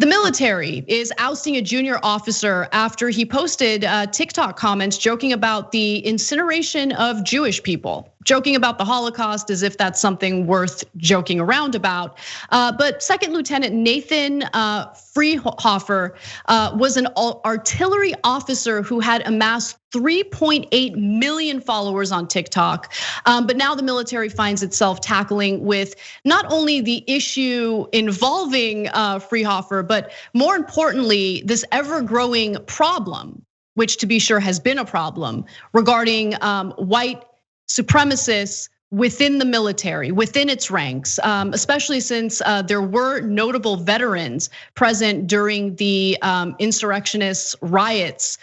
The military is ousting a junior officer after he posted TikTok comments joking about the incineration of Jewish people, joking about the Holocaust as if that's something worth joking around about. But Second Lieutenant Nathan Freehofer was an artillery officer who had amassed 3.8 million followers on TikTok. But now the military finds itself tackling with not only the issue involving Freehofer, but more importantly, this ever-growing problem, which to be sure has been a problem, regarding white supremacists within the military, within its ranks, especially since there were notable veterans present during the insurrectionist riots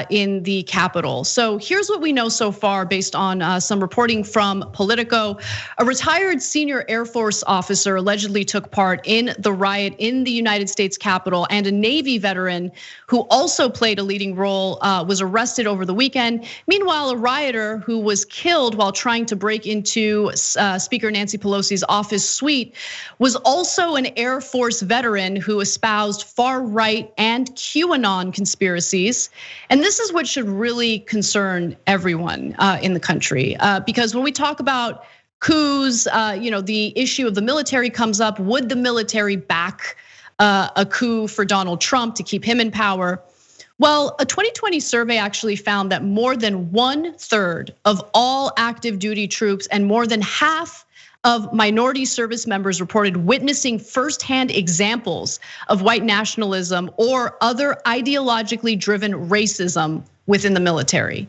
in the Capitol. So here's what we know so far based on some reporting from Politico. A retired senior Air Force officer allegedly took part in the riot in the United States Capitol, and a Navy veteran who also played a leading role was arrested over the weekend. Meanwhile, a rioter who was killed while trying to break into Speaker Nancy Pelosi's office suite was also an Air Force veteran who espoused far-right and QAnon conspiracies. And this is what should really concern everyone in the country, because when we talk about coups, the issue of the military comes up. Would the military back a coup for Donald Trump to keep him in power? Well, a 2020 survey actually found that more than 1/3 of all active duty troops and more than half of minority service members reported witnessing firsthand examples of white nationalism or other ideologically driven racism within the military.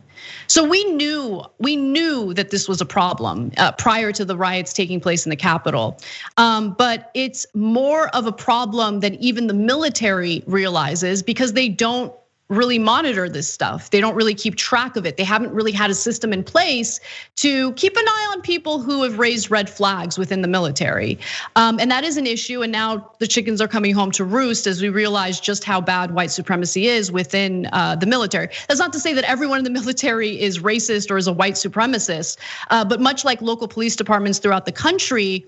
So we knew that this was a problem prior to the riots taking place in the Capitol. But it's more of a problem than even the military realizes, because they don't really monitor this stuff. They don't really keep track of it. They haven't really had a system in place to keep an eye on people who have raised red flags within the military. And that is an issue, and now the chickens are coming home to roost as we realize just how bad white supremacy is within the military. That's not to say that everyone in the military is racist or is a white supremacist, but much like local police departments throughout the country,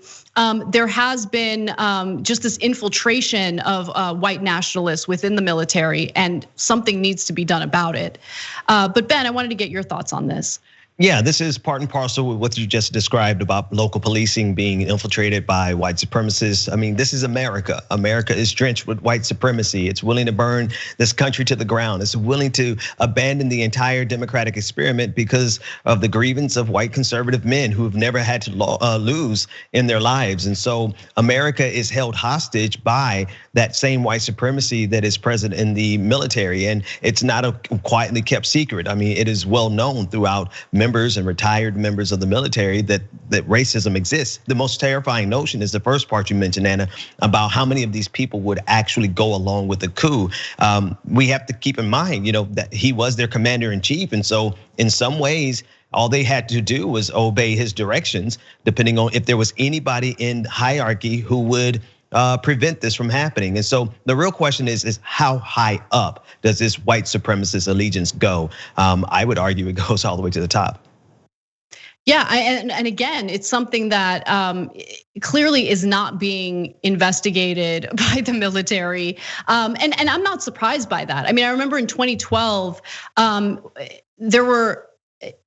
there has been just this infiltration of white nationalists within the military, and something needs to be done about it. But Ben, I wanted to get your thoughts on this. Yeah, this is part and parcel with what you just described about local policing being infiltrated by white supremacists. I mean, this is America. America is drenched with white supremacy. It's willing to burn this country to the ground. It's willing to abandon the entire democratic experiment because of the grievance of white conservative men who've never had to lose in their lives. And so America is held hostage by that same white supremacy that is present in the military. And it's not a quietly kept secret. I mean, it is well known throughout members and retired members of the military that racism exists. The most terrifying notion is the first part you mentioned, Anna, about how many of these people would actually go along with the coup. We have to keep in mind, that he was their commander in chief. And so in some ways, all they had to do was obey his directions, depending on if there was anybody in hierarchy who would prevent this from happening. And so the real question is how high up does this white supremacist allegiance go? I would argue it goes all the way to the top. Yeah, and again, it's something that clearly is not being investigated by the military. And I'm not surprised by that. I mean, I remember in 2012, there were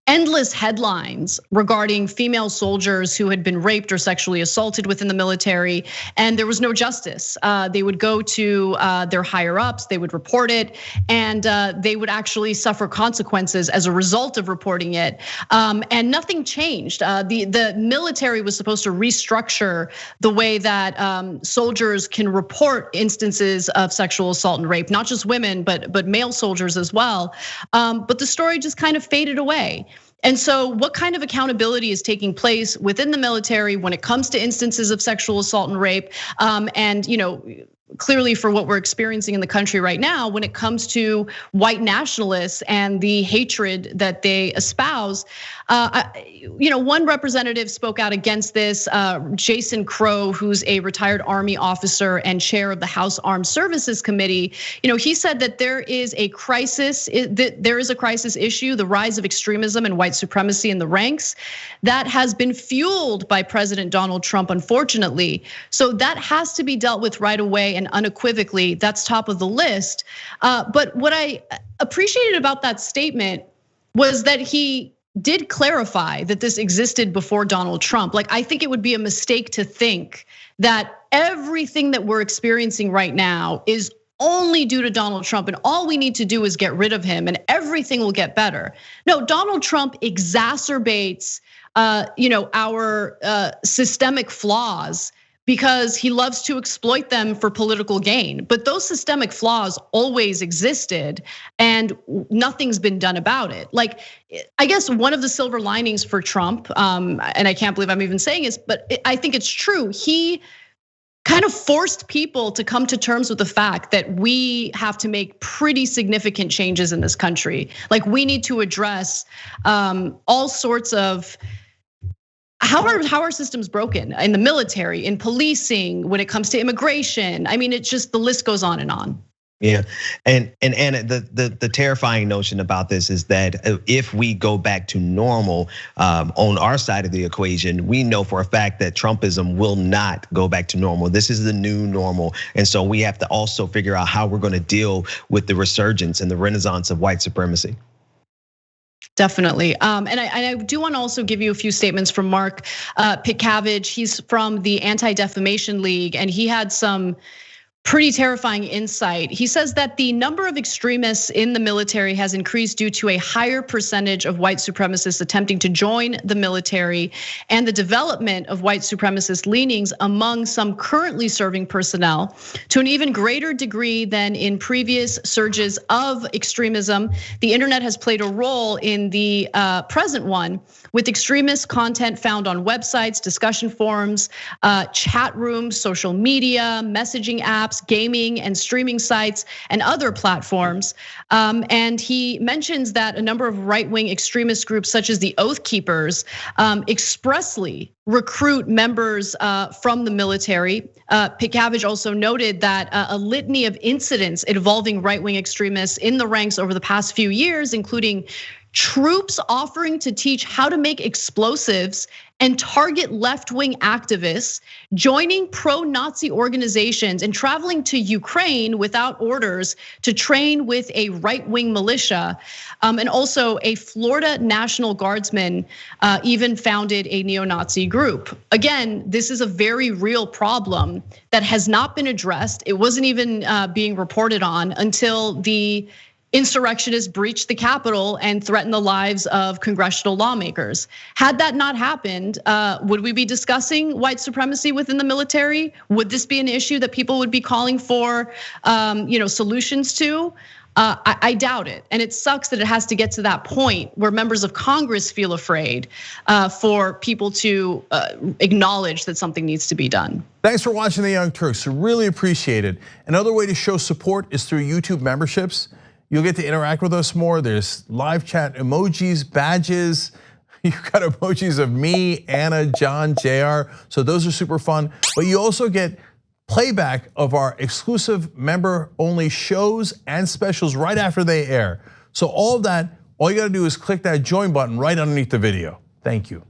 endless headlines regarding female soldiers who had been raped or sexually assaulted within the military, and there was no justice. They would go to their higher ups, they would report it, and they would actually suffer consequences as a result of reporting it. And nothing changed. The military was supposed to restructure the way that soldiers can report instances of sexual assault and rape, not just women, but male soldiers as well. But the story just kind of faded away. And so what kind of accountability is taking place within the military when it comes to instances of sexual assault and rape? And clearly for what we're experiencing in the country right now, when it comes to white nationalists and the hatred that they espouse, one representative spoke out against this, Jason Crow, who's a retired Army officer and chair of the House Armed Services Committee. He said that there is a crisis issue, the rise of extremism and white supremacy in the ranks that has been fueled by President Donald Trump, unfortunately. So that has to be dealt with right away. and unequivocally, that's top of the list. But what I appreciated about that statement was that he did clarify that this existed before Donald Trump. Like, I think it would be a mistake to think that everything that we're experiencing right now is only due to Donald Trump, and all we need to do is get rid of him and everything will get better. No, Donald Trump exacerbates our systemic flaws because he loves to exploit them for political gain. But those systemic flaws always existed and nothing's been done about it. Like, I guess one of the silver linings for Trump, and I can't believe I'm even saying this, but I think it's true. He kind of forced people to come to terms with the fact that we have to make pretty significant changes in this country. Like, we need to address all sorts of how our system's broken in the military, in policing, when it comes to immigration. I mean, it's just, the list goes on and on. Yeah, and Anna, the terrifying notion about this is that if we go back to normal on our side of the equation, we know for a fact that Trumpism will not go back to normal. This is the new normal, and so we have to also figure out how we're going to deal with the resurgence and the renaissance of white supremacy. Definitely, and I do want to also give you a few statements from Mark Pitcavage. He's from the Anti-Defamation League, and he had some pretty terrifying insight. He says that the number of extremists in the military has increased due to a higher percentage of white supremacists attempting to join the military, and the development of white supremacist leanings among some currently serving personnel to an even greater degree than in previous surges of extremism. The internet has played a role in the present one, with extremist content found on websites, discussion forums, chat rooms, social media, messaging apps, gaming and streaming sites, and other platforms. And he mentions that a number of right-wing extremist groups, such as the Oath Keepers, expressly recruit members from the military. Pitcavage also noted that a litany of incidents involving right-wing extremists in the ranks over the past few years, including troops offering to teach how to make explosives and target left-wing activists, joining pro-Nazi organizations, and traveling to Ukraine without orders to train with a right-wing militia. And also a Florida National Guardsman even founded a neo-Nazi group. Again, this is a very real problem that has not been addressed. It wasn't even being reported on until the insurrectionists breached the Capitol and threatened the lives of congressional lawmakers. Had that not happened, would we be discussing white supremacy within the military? Would this be an issue that people would be calling for solutions to? I doubt it. And it sucks that it has to get to that point where members of Congress feel afraid for people to acknowledge that something needs to be done. Thanks for watching The Young Turks, really appreciate it. Another way to show support is through YouTube memberships. You'll get to interact with us more. There's live chat emojis, badges. You've got emojis of me, Anna, John, JR. So those are super fun. But you also get playback of our exclusive member-only shows and specials right after they air. So all of that, all you gotta do is click that join button right underneath the video. Thank you.